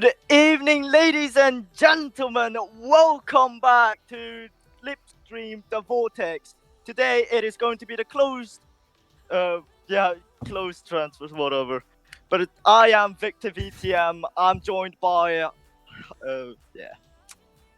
Good evening, ladies and gentlemen. Welcome back to Slipstream the Vortex. Today it is going to be the closed transfers, whatever. But I am Victor VTM. I'm joined by, Hi,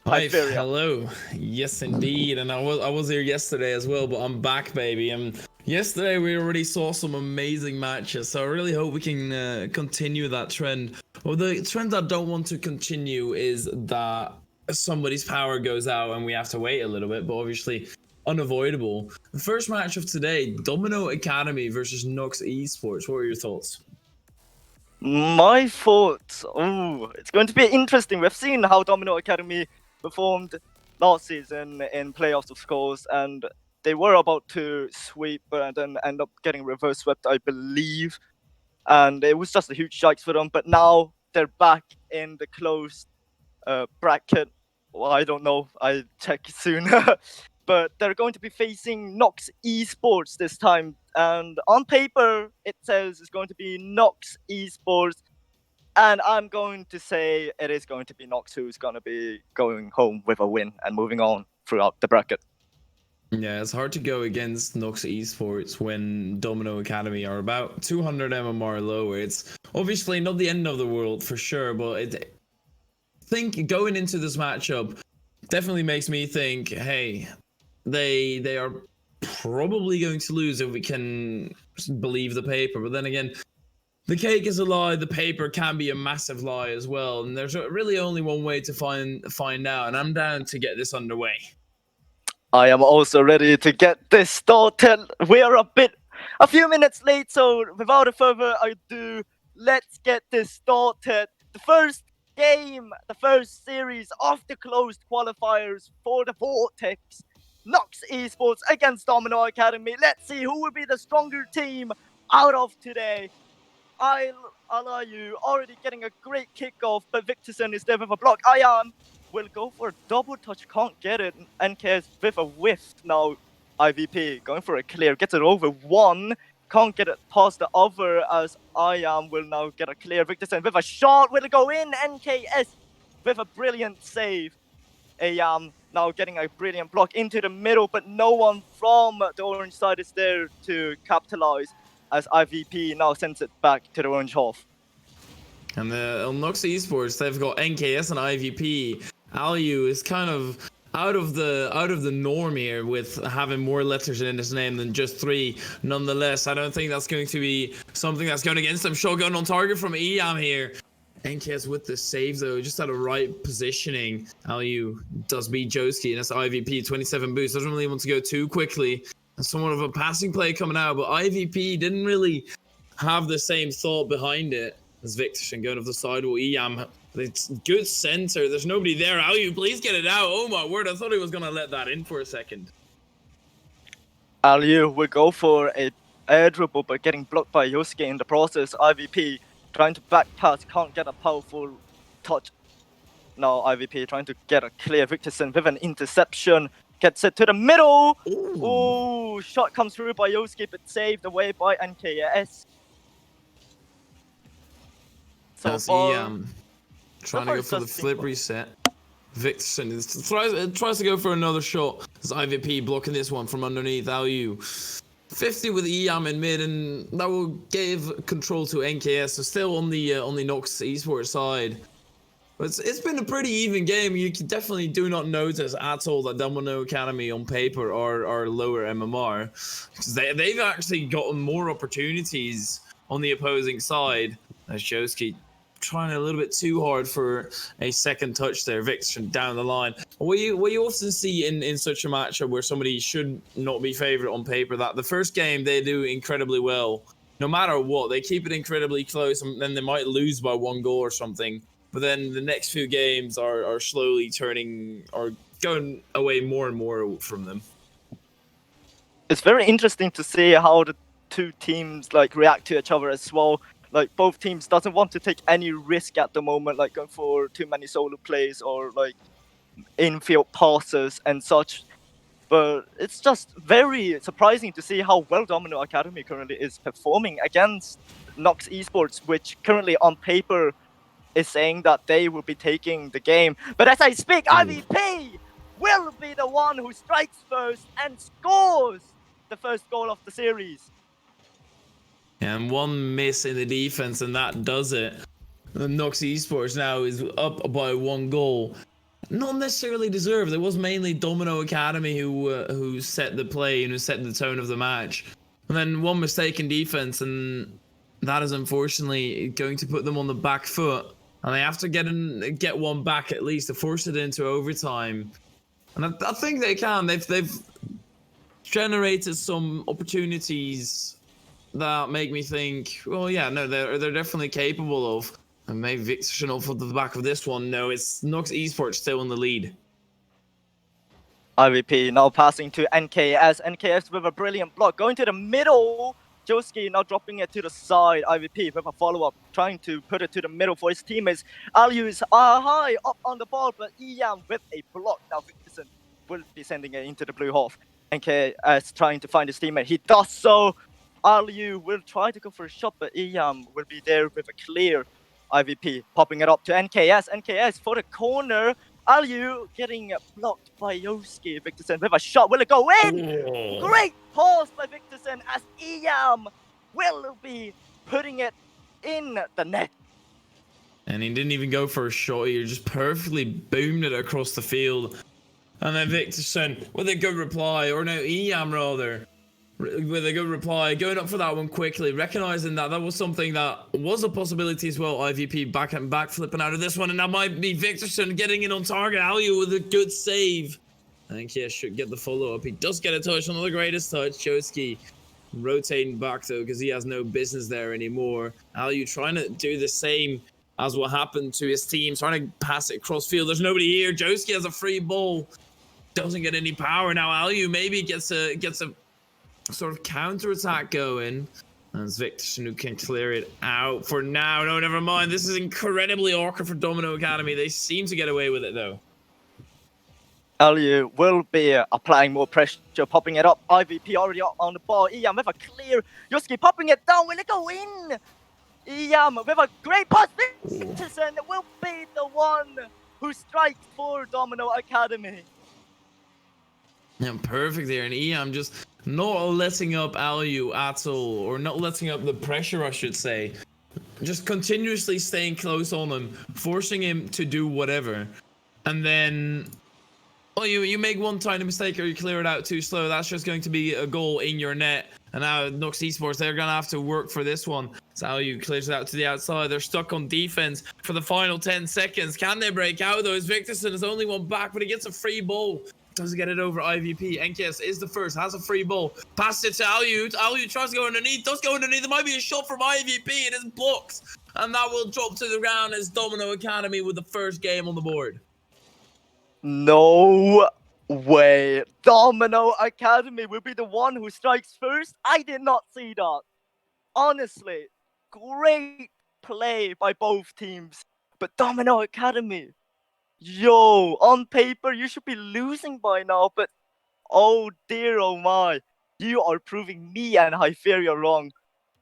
Hyperia. hello. Yes, indeed. And I was here yesterday as well, but I'm back, baby. And yesterday we already saw some amazing matches, so I really hope we can continue that trend. Well, the trend I don't want to continue is that somebody's power goes out and we have to wait a little bit, but obviously unavoidable. The first match of today, Domino Academy versus NOX eSports. What are your thoughts? My thoughts. Oh, it's going to be interesting. We've seen how Domino Academy performed last season in playoffs, of course, and they were about to sweep and then end up getting reverse swept, I believe. And it was just a huge yikes for them. But now they're back in the closed bracket. Well, I don't know. I check soon. But they're going to be facing NOX eSports this time. And on paper, it says it's going to be NOX eSports. And I'm going to say it is going to be NOX who's going to be going home with a win and moving on throughout the bracket. Yeah, it's hard to go against NOX eSports when Domino Academy are about 200 MMR lower. It's obviously not the end of the world for sure, but think going into this matchup definitely makes me think, hey, they are probably going to lose if we can believe the paper. But then again, the cake is a lie, the paper can be a massive lie as well, and there's really only one way to find out, and I'm down to get this underway. I am also ready to get this started. We are a few minutes late, so without further ado, let's get this started. The first game, the first series of the closed qualifiers for the Vortex. NOX eSports against Domino Academy. Let's see who will be the stronger team out of today. You already getting a great kickoff, but Victorson is there with a block. Will go for a double touch, can't get it. NKS with a whiff now. IVP going for a clear, gets it over one, can't get it past the other as will now get a clear. Victorson with a shot, will it go in? NKS with a brilliant save. Now getting a brilliant block into the middle, but no one from the orange side is there to capitalize as IVP now sends it back to the orange half. And on NOX eSports, they've got NKS and IVP. Aliu is kind of out of the norm here with having more letters in his name than just 3. Nonetheless, I don't think that's going to be something that's going against him. Shotgun on target from EAM here. NKS with the save though, just at a right positioning. Aliu does beat Joski, and that's IVP 27 boost. Doesn't really want to go too quickly. Somewhat of a passing play coming out, but IVP didn't really have the same thought behind it as Victorson going off the sidewall. EAM, it's good center. There's nobody there. Aliu, please get it out. Oh my word, I thought he was going to let that in for a second. Aliu will go for a air dribble, but getting blocked by Yosuke in the process. IVP trying to back pass, can't get a powerful touch. Now IVP trying to get a clear. Victorson with an interception. Gets it to the middle. Ooh, shot comes through by Yosuke, but saved away by NKS. So that's EAM trying to go for the flip reset. Victorson tries to go for another shot. As IVP blocking this one from underneath. Aliu 50 with EAM in mid, and that will give control to NKS. So still on the NOX eSports side. But it's been a pretty even game. You definitely do not notice at all that Domino Academy on paper are lower MMR. Because they've actually gotten more opportunities on the opposing side. As Joski trying a little bit too hard for a second touch there. Victorson down the line. What you often see in such a matchup where somebody should not be favorite on paper, that the first game they do incredibly well. No matter what, they keep it incredibly close, and then they might lose by 1 goal or something. But then the next few games are slowly turning or going away more and more from them. It's very interesting to see how the two teams react to each other as well. Both teams doesn't want to take any risk at the moment, going for too many solo plays or infield passes and such. But it's just very surprising to see how well Domino Academy currently is performing against NOX eSports, which currently on paper is saying that they will be taking the game. But as I speak, IVP will be the one who strikes first and scores the first goal of the series. And one miss in the defense, and that does it. The NOX eSports now is up by 1 goal. Not necessarily deserved. It was mainly Domino Academy who set the play and who set the tone of the match. And then one mistake in defense, and that is unfortunately going to put them on the back foot. And they have to get one back at least to force it into overtime. And I think they can. They've generated some opportunities that make me think, well, yeah, no, they're definitely capable of. And maybe Victor off of the back of this one. No, it's NOX eSports still in the lead. IVP now passing to NKS. NKS with a brilliant block. Going to the middle. Joski now dropping it to the side. IVP with a follow-up. Trying to put it to the middle for his teammates. Aliu is high up on the ball, but Ian with a block. Now Victorson will be sending it into the blue half. NKS trying to find his teammate. He does so. Aliu will try to go for a shot, but Ian will be there with a clear. IVP popping it up to NKS. NKS for the corner. Aliu getting blocked by Yoski. Victorson with a shot. Will it go in? Great pause by Victorson as Iam will be putting it in the net. And he didn't even go for a shot. He just perfectly boomed it across the field. And then Victorson with a good reply, or no, Iam rather. With a good reply, going up for that one quickly, recognizing that was something that was a possibility as well. IVP back flipping out of this one, and that might be Victorson getting in on target. Aliu with a good save. I think he should get the follow-up. He does get a touch, not the greatest touch. Joski rotating back though, because he has no business there anymore. Aliu trying to do the same as what happened to his team, trying to pass it cross field. There's nobody here. Joski has a free ball. Doesn't get any power. Now Aliu maybe gets a sort of counter-attack going. And it's Victorson who can clear it out for now. No, never mind. This is incredibly awkward for Domino Academy. They seem to get away with it, though. Aliu will be applying more pressure, popping it up. IVP already on the ball. Iam with a clear. Yoski popping it down. Will it go in? Iam with a great pass. Victorson will be the one who strikes for Domino Academy. Yeah, perfect there. And Iam just not letting up Aliu at all, or not letting up the pressure, I should say. Just continuously staying close on him, forcing him to do whatever. And then, well, you make one tiny mistake or you clear it out too slow. That's just going to be a goal in your net. And now NOX eSports, they're going to have to work for this one. So Aliu clears it out to the outside. They're stuck on defense for the final 10 seconds. Can they break out though? As Victorson is only one back, but he gets a free ball. Doesn't get it over IVP. NKS is the first, has a free ball. Passes it to Aliu. Aliu tries to go underneath, does go underneath. There might be a shot from IVP. It is blocked. And that will drop to the ground as Domino Academy with the first game on the board. No way. Domino Academy will be the one who strikes first. I did not see that. Honestly, great play by both teams. But Domino Academy, yo, on paper, you should be losing by now, but oh dear, oh my. You are proving me and Hyperia wrong.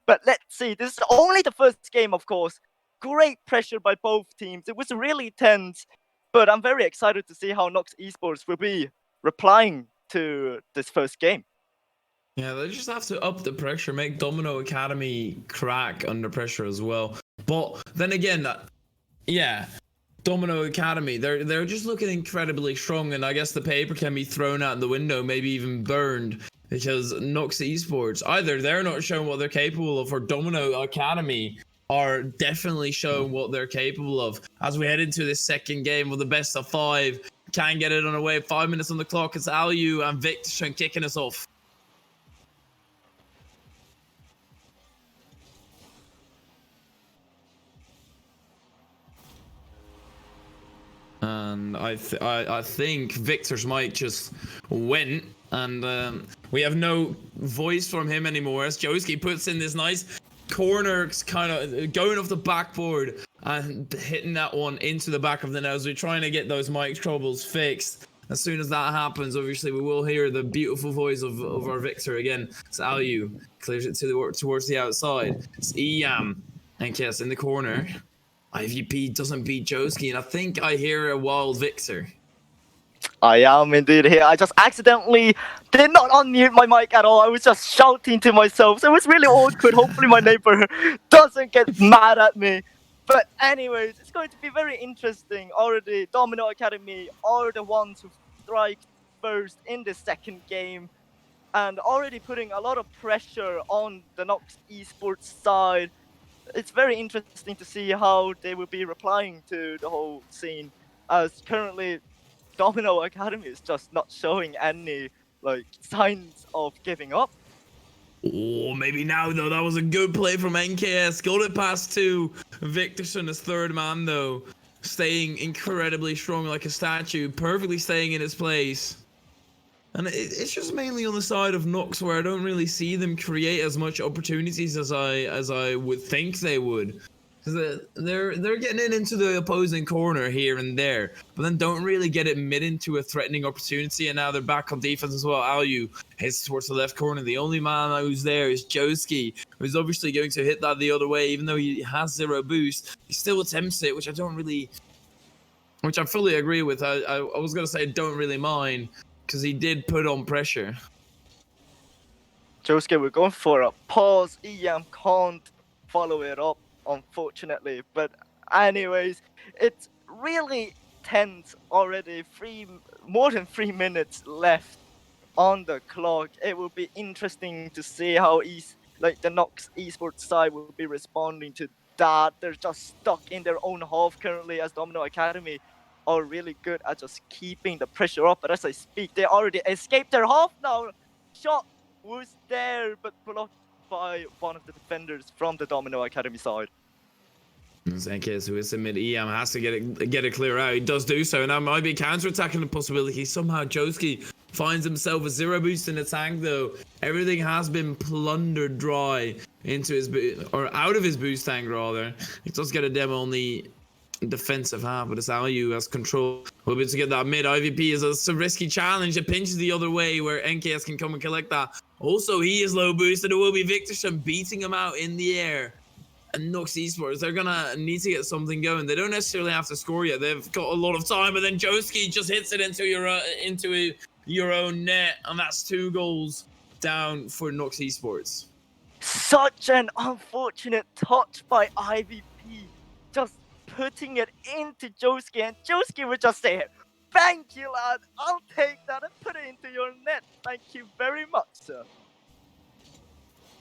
But let's see, this is only the first game, of course. Great pressure by both teams. It was really tense, but I'm very excited to see how NOX eSports will be replying to this first game. Yeah, they just have to up the pressure, make Domino Academy crack under pressure as well. But then again, yeah, Domino Academy, they're just looking incredibly strong, and I guess the paper can be thrown out the window, maybe even burned, because NOX eSports, either they're not showing what they're capable of, or Domino Academy are definitely showing what they're capable of. As we head into this second game with the best of 5, can get it on the way. 5 minutes on the clock. It's Aliu and Victorson kicking us off. And I think Victor's mic just went, and we have no voice from him anymore as Joski puts in this nice corner, kind of going off the backboard and hitting that one into the back of the net as we're trying to get those mic troubles fixed. As soon as that happens, obviously we will hear the beautiful voice of our Victor again. It's Aliu, clears it towards the outside. It's Iam, and Kess in the corner. IVP doesn't beat Joski, and I think I hear a wild Victor. I am indeed here. I just accidentally did not unmute my mic at all. I was just shouting to myself. So it was really awkward. Hopefully my neighbor doesn't get mad at me. But anyways, it's going to be very interesting. Already, Domino Academy are the ones who strike first in the second game. And already putting a lot of pressure on the NOX eSports side. It's very interesting to see how they will be replying to the whole scene. As currently Domino Academy is just not showing any signs of giving up. Oh, maybe now though. That was a good play from NKS. Got it past two. Victorson is third man though, staying incredibly strong like a statue, perfectly staying in his place. And it's just mainly on the side of NOX where I don't really see them create as much opportunities as I would think they would. Because they're getting into the opposing corner here and there, but then don't really get it mid into a threatening opportunity. And now they're back on defense as well. Alu heads towards the left corner. The only man who's there is Joski, who's obviously going to hit that the other way, even though he has 0 boost. He still attempts it, which I fully agree with. I was gonna say don't really mind, because he did put on pressure. Josuke, we're going for a pause. EM can't follow it up, unfortunately. But anyways, it's really tense already. More than 3 minutes left on the clock. It will be interesting to see how the NOX esports side will be responding to that. They're just stuck in their own half currently, as Domino Academy are really good at just keeping the pressure up. But as I speak, they already escaped their half now. Shot was there, but blocked by one of the defenders from the Domino Academy side. Zenkis, who is in mid EM, has to get it clear out. He does do so, and that might be counter-attacking the possibility. Somehow Joski finds himself a 0 boost in the tank though. Everything has been plundered dry into his out of his boost tank rather. He does get a demo on the defensive half, but it's Alu has control. We'll be able to get that mid. IVP is a risky challenge. It pinches the other way where NKS can come and collect that. Also, he is low boosted. It will be Victorson beating him out in the air. And NOX eSports, they're gonna need to get something going. They don't necessarily have to score yet. They've got a lot of time, but then Joski just hits it into your own net, and that's 2 goals down for NOX eSports. Such an unfortunate touch by IVP, just putting it into Joski, and Joski would just say, "Thank you, lad. I'll take that and put it into your net. Thank you very much, sir."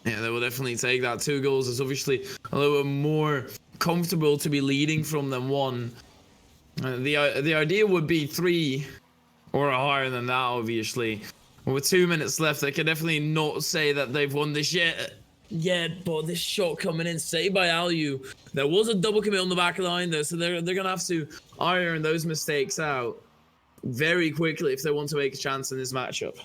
Yeah, they will definitely take that. 2 goals is obviously a little bit more comfortable to be leading from than 1. The idea would be 3 or higher than that, obviously. With 2 minutes left, they can definitely not say that they've won this yet, but this shot coming in, saved by Alu. There was a double commit on the back line though, so they're gonna have to iron those mistakes out very quickly if they want to make a chance in this matchup.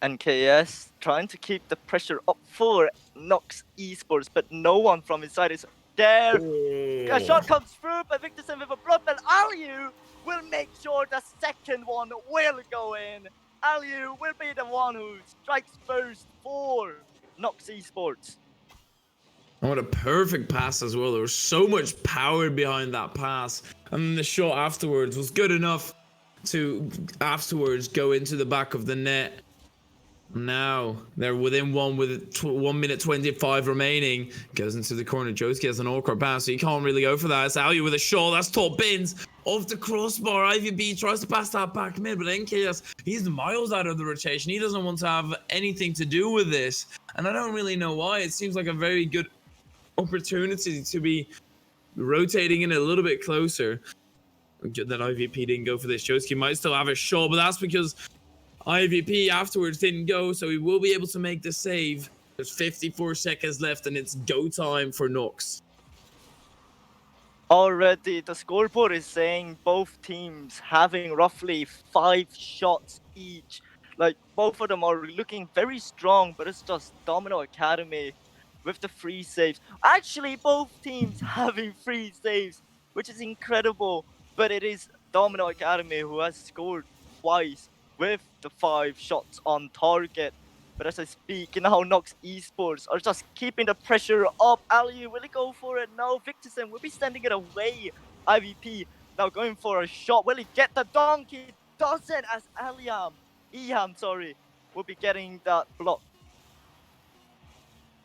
NKS trying to keep the pressure up for NOX eSports, but no one from inside is there. A shot comes through by Victorson with a block, and Alu will make sure the second one will go in. Alu will be the one who strikes first for NOX eSports. And what a perfect pass as well. There was so much power behind that pass. And the shot afterwards was good enough to afterwards go into the back of the net. Now they're within 1 with 1 minute 25 remaining. Goes into the corner. Joski has an awkward pass, so you can't really go for that. It's Alu with a shot. That's top bins off the crossbar. IVB tries to pass that back mid, but NKS, he's miles out of the rotation. He doesn't want to have anything to do with this, and I don't really know why. It seems like a very good opportunity to be rotating in a little bit closer. That IVP didn't go for this. Joski might still have a shot, but that's because IVP afterwards didn't go, so he will be able to make the save. There's 54 seconds left, and it's go time for NOX. Already, the scoreboard is saying both teams having roughly 5 shots each. Both of them are looking very strong, but it's just Domino Academy with the 3 saves. Actually, both teams having 3 saves, which is incredible. But it is Domino Academy who has scored twice with the 5 shots on target. But as I speak, now NOX eSports are just keeping the pressure up. Ali, will he go for it? No, Victorson will be sending it away. IVP now going for a shot. Will he get the dunk? He doesn't, as Eham, sorry, will be getting that block.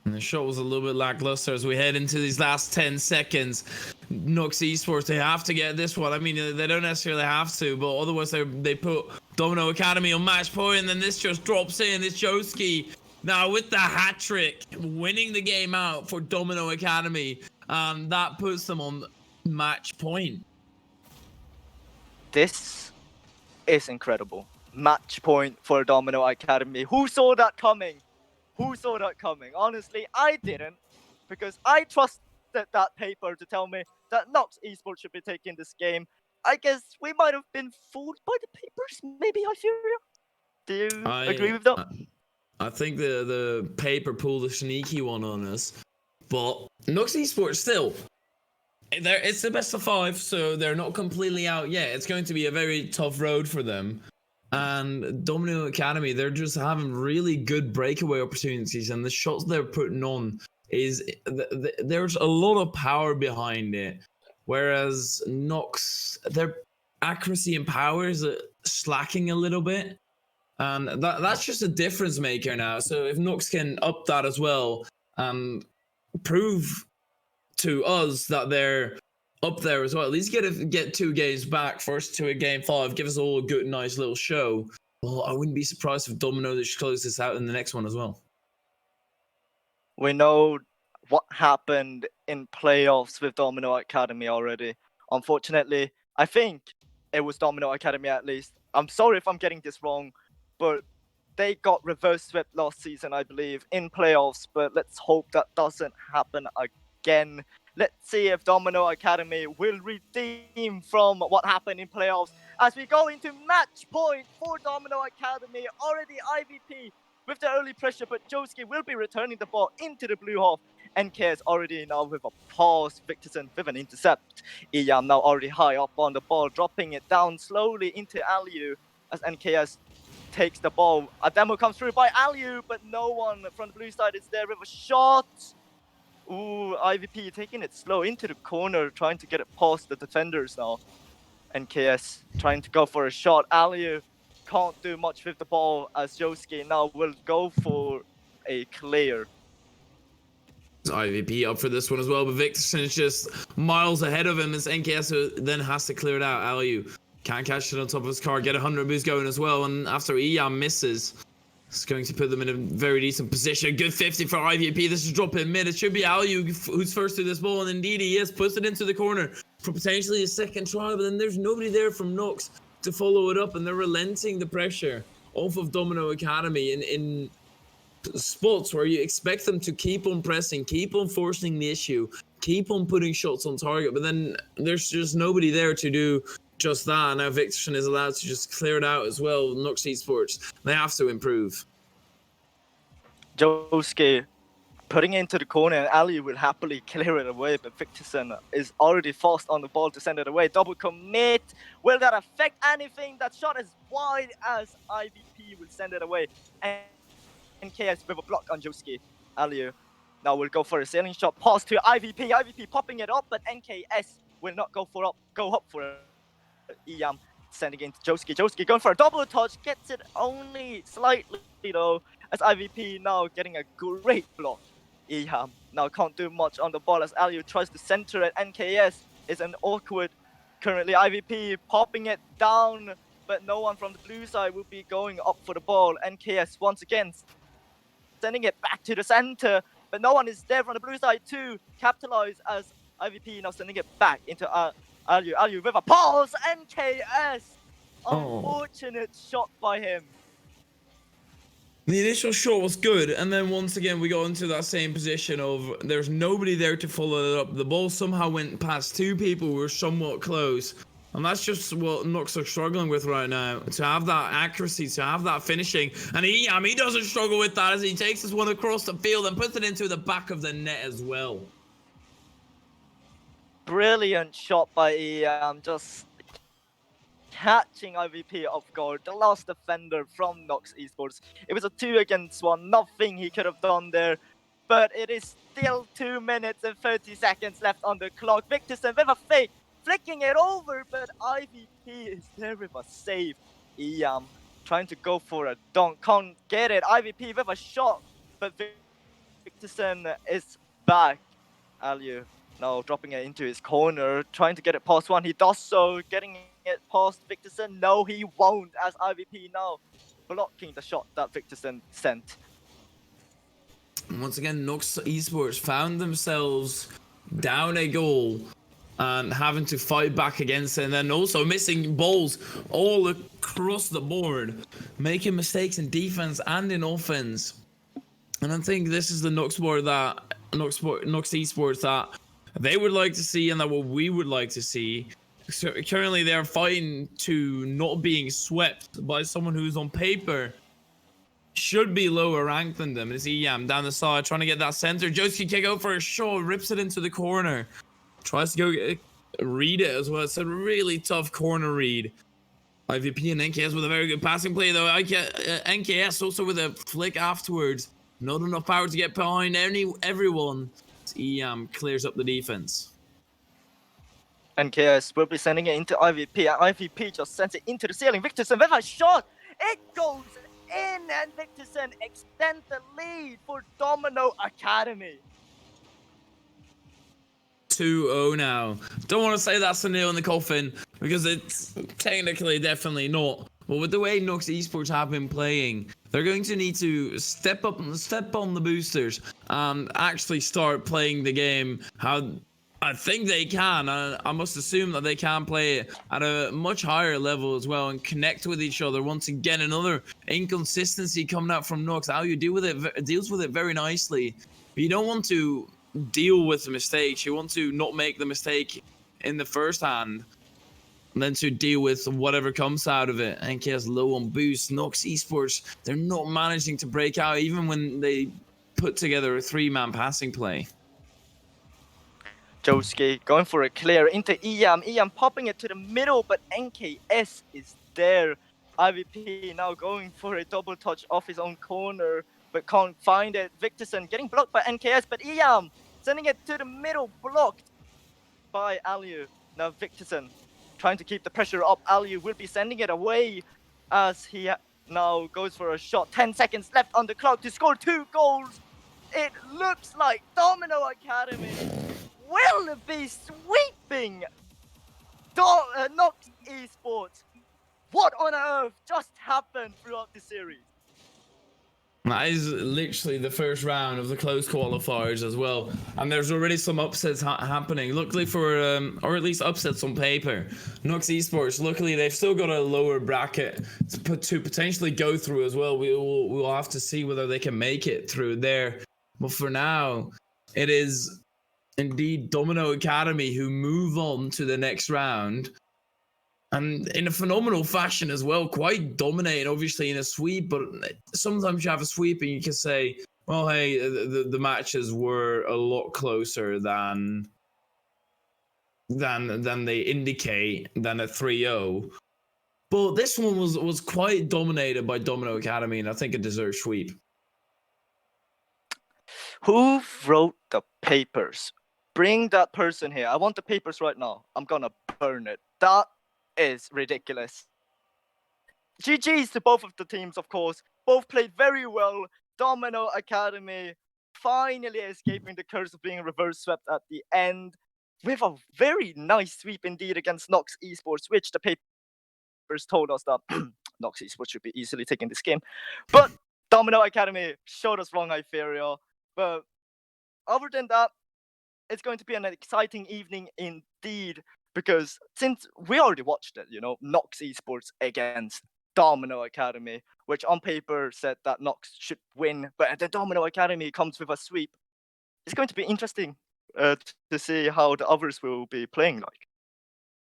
And the shot was a little bit lackluster as we head into these last 10 seconds. NOX eSports, they have to get this one. I mean, they don't necessarily have to, but otherwise they put Domino Academy on match point, and then this just drops in. It's Joski now with the hat trick, winning the game out for Domino Academy. That puts them on match point. This is incredible. Match point for Domino Academy. Who saw that coming? Who saw that coming? Honestly, I didn't, because I trusted that paper to tell me that NOX eSports should be taking this game. I guess we might have been fooled by the papers, maybe, I feel. Do you agree with that? I think the paper pulled a sneaky one on us, but NOX eSports still, it's the best of 5, so they're not completely out yet. It's going to be a very tough road for them. And Domino Academy, they're just having really good breakaway opportunities, and the shots they're putting on is there's a lot of power behind it, whereas NOX, their accuracy and power is slacking a little bit, and that's just a difference maker now. So if NOX can up that as well and prove to us that they're up there as well, at least get 2 games back, first to a game 5, give us all a good, nice little show. Well, I wouldn't be surprised if Domino just close this out in the next one as well. We know what happened in playoffs with Domino Academy already. Unfortunately, I think it was Domino Academy at least. I'm sorry if I'm getting this wrong, but they got reverse swept last season, I believe, in playoffs. But let's hope that doesn't happen again. Let's see if Domino Academy will redeem from what happened in playoffs as we go into match point for Domino Academy. Already IVP with the early pressure, but Joski will be returning the ball into the blue half. NKS already now with a pass, Victorson with an intercept. Eyam now already high up on the ball, dropping it down slowly into Aliu as NKS takes the ball. A demo comes through by Aliu, but no one from the blue side is there with a shot. Ooh, IVP taking it slow into the corner, trying to get it past the defenders now. NKS trying to go for a shot. Aliu can't do much with the ball as Joski now will go for a clear. IVP up for this one as well, but Victorson is just miles ahead of him as NKS then has to clear it out. Aliu can't catch it on top of his car, get a 100 boost going as well, and after Eyam misses, it's going to put them in a very decent position. Good 50 for IVP. This is dropping mid. It should be Aliu who's first to this ball, and indeed he is. Puts it into the corner for potentially a second try, but then there's nobody there from NOX to follow it up, and they're relenting the pressure off of Domino Academy in spots where you expect them to keep on pressing, keep on forcing the issue, keep on putting shots on target, but then there's just nobody there to do just that. Now Victorson is allowed to just clear it out as well. NOX eSports, they have to improve. Joski putting it into the corner, and Ali will happily clear it away, but Victorson is already fast on the ball to send it away. Double commit. Will that affect anything? That shot is wide as IVP will send it away. And NKS with a block on Joski. Aliu now will go for a sailing shot. Pass to IVP. IVP popping it up, but NKS will not go up for it. Eyam sending it into Joski. Joski going for a double touch. Gets it only slightly though, as IVP now getting a great block. Eyam now can't do much on the ball as Aliu tries to center it. NKS is an awkward currently. IVP popping it down, but no one from the blue side will be going up for the ball. NKS once again sending it back to the center, but no one is there from the blue side to capitalize as IVP now sending it back into Aliu. Aliu with a pulse. NKS. Unfortunate shot by him. The initial shot was good, and then once again we got into that same position of there's nobody there to follow it up. The ball somehow went past 2 people who were somewhat close, and that's just what NOX are struggling with right now. To have that accuracy, to have that finishing, and he doesn't struggle with that as he takes this one across the field and puts it into the back of the net as well. Brilliant shot by Eyam, just catching IVP off guard, the last defender from NOX eSports. It was a 2 against 1, nothing he could have done there. But it is still 2 minutes and 30 seconds left on the clock. Victorson with a fake, flicking it over, but IVP is there with a save. Iam trying to go for a dunk, can't get it. IVP with a shot, but Victorson is back. Aliu now dropping it into his corner, trying to get it past one. He does so, getting it past Victorson. No, he won't, as IVP now blocking the shot that Victorson sent. Once again, NOX eSports found themselves down a goal and having to fight back against it, and then also missing balls all across the board, making mistakes in defense and in offense. And I think this is the NOX eSports that they would like to see, and that what we would like to see. So currently, they're fighting to not being swept by someone who's on paper should be lower ranked than them. It's Iam down the side trying to get that center. Josuke can go for a shot, rips it into the corner, tries to go read it as well. It's a really tough corner read. IVP and NKS with a very good passing play though. NKS also with a flick afterwards. Not enough power to get behind everyone. Iam clears up the defense. NKS will be sending it into IVP, and IVP just sends it into the ceiling. Victorson with a shot! It goes in, and Victorson extends the lead for Domino Academy. 2-0 now. Don't want to say that's a nail in the coffin, because it's technically definitely not. But with the way NOX eSports have been playing, they're going to need to step on the boosters and actually start playing the game how I think they can. I must assume that they can play it at a much higher level as well and connect with each other. Once again, another inconsistency coming out from NOX. How you deals with it very nicely. But you don't want to deal with the mistakes. You want to not make the mistake in the first hand, and then to deal with whatever comes out of it. NKS low on boost. NOX eSports, they're not managing to break out even when they put together a 3-man passing play. Josuke going for a clear into Iam. Iam popping it to the middle, but NKS is there. IVP now going for a double touch off his own corner, but can't find it. Victorson getting blocked by NKS, but Iam sending it to the middle, blocked by Aliu. Now Victorson trying to keep the pressure up. Aliu will be sending it away as he now goes for a shot. 10 seconds left on the clock to score 2 goals. It looks like Domino Academy will be sweeping NOX eSports. What on earth just happened throughout the series? That is literally the first round of the close qualifiers as well, and there's already some upsets happening. Luckily for, or at least upsets on paper, NOX eSports. Luckily, they've still got a lower bracket to potentially go through as well. We'll have to see whether they can make it through there. But for now, it is indeed Domino Academy who move on to the next round. And in a phenomenal fashion as well, quite dominating, obviously, in a sweep. But sometimes you have a sweep and you can say, well, hey, the matches were a lot closer than they indicate, than a 3-0. But this one was quite dominated by Domino Academy, and I think it deserves sweep. Who wrote the papers? Bring that person here. I want the papers right now. I'm gonna burn it. That is ridiculous. GG's to both of the teams, of course. Both played very well. Domino Academy finally escaping the curse of being reverse swept at the end with a very nice sweep indeed against NOX eSports, which the papers told us that NOX eSports should be easily taking this game. But Domino Academy showed us wrong, I fear. But other than that, it's going to be an exciting evening indeed, because since we already watched it, NOX eSports against Domino Academy, which on paper said that NOX should win, but the Domino Academy comes with a sweep. It's going to be interesting to see how the others will be playing like.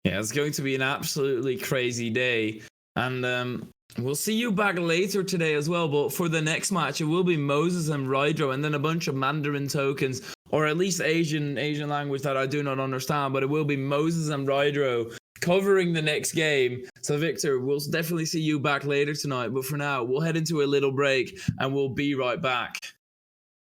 Yeah, it's going to be an absolutely crazy day. And we'll see you back later today as well. But for the next match, it will be Moses and Rydro, and then a bunch of Mandarin tokens, or at least Asian language that I do not understand. But it will be Moses and Rydro covering the next game. So Victor, we'll definitely see you back later tonight. But for now, we'll head into a little break and we'll be right back.